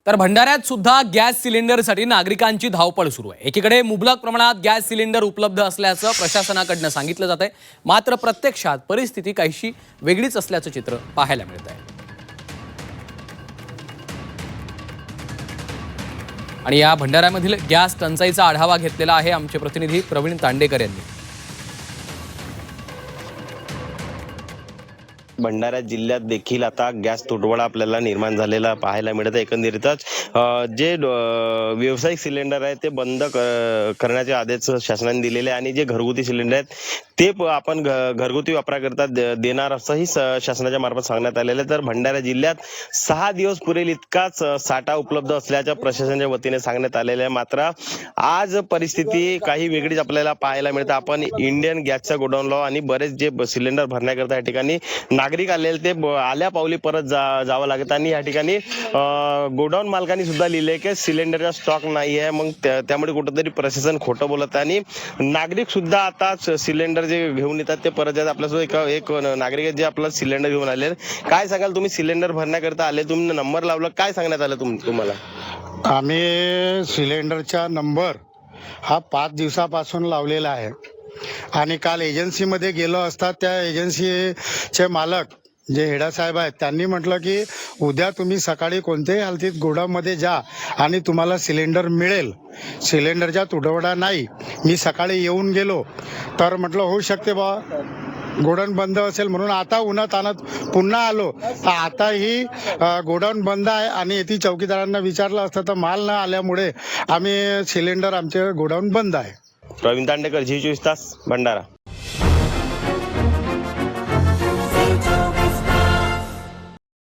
तर भंडाऱ्यात सुद्धा गॅस सिलेंडरसाठी नागरिकांची धावपळ सुरू आहे। एकीकडे मुबलक प्रमाणात गॅस सिलेंडर उपलब्ध असल्याचं प्रशासनाकडून सांगितलं जात आहे, मात्र प्रत्यक्षात परिस्थिती काहीशी वेगळीच असल्याचं चित्र पाहायला मिळत आहे। आणि या भंडाऱ्यामधील गॅस टंचाईचा आढावा घेतलेला आहे आमचे प्रतिनिधी प्रवीण तांडेकर यांनी। भंडारा जिल्ह्यात देखील आता गॅस तुटवडा आपल्याला निर्माण झालेला पाहायला मिळत आहे। एकंदरीतच जे व्यावसायिक सिलेंडर आहे ते बंद करण्याचे आदेश शासनाने दिलेले आणि जे घरगुती सिलेंडर आहेत ते आपण घरगुती वापराकरता देणार असंही शासनाच्या मार्फत सांगण्यात आलेलं आहे। तर भंडारा जिल्ह्यात 6 दिवस पुरेल इतकाच साठा उपलब्ध असल्याच्या प्रशासनाच्या वतीने सांगण्यात आलेलं आहे। मात्र आज परिस्थिती काही वेगळीच आपल्याला पाहायला मिळते। आपण इंडियन गॅसच्या गोडाऊनला आणि बरेच जे सिलेंडर भरण्याकरता या ठिकाणी नागरिक आलेले ते आल्या पावली परत जावं लागत आणि या ठिकाणी गोडाऊन मालकांनी सुद्धा लिहिले की सिलेंडरचा स्टॉक नाही आहे। मग त्यामुळे कुठेतरी प्रशासन खोटं बोलत आणि नागरिक सुद्धा आता सिलेंडर जे घेऊन येतात ते परत येतात। आपल्यासोबत एक नागरिक आहे जे आपला सिलेंडर घेऊन आले। काय सांगाल, तुम्ही सिलेंडर भरण्याकरता आले, तुम्ही नंबर लावला, काय सांगण्यात आलं तुम्हाला? आम्ही सिलेंडरचा नंबर हा 5 दिवसापासून लावलेला आहे आणि काल एजन्सीमध्ये गेलो असता त्या एजन्सीचे मालक जे हेडा साहेब आहेत त्यांनी म्हटलं की उद्या तुम्ही सकाळी कोणत्याही हालतीत गोडाऊनमध्ये जा आणि तुम्हाला सिलेंडर मिळेल, सिलेंडरचा तुटवडा नाही। मी सकाळी येऊन गेलो तर म्हटलं होऊ शकते बा गोडाऊन बंद असेल म्हणून आता उन्हात आणत पुन्हा आलो तर आताही गोडाऊन बंद आहे आणि येथे चौकीदारांना विचारलं असतं तर माल न आल्यामुळे आम्ही सिलेंडर आमचे गोडाऊन बंद आहे। प्रवीण तांडेकर, झी 24 तास, भंडारा।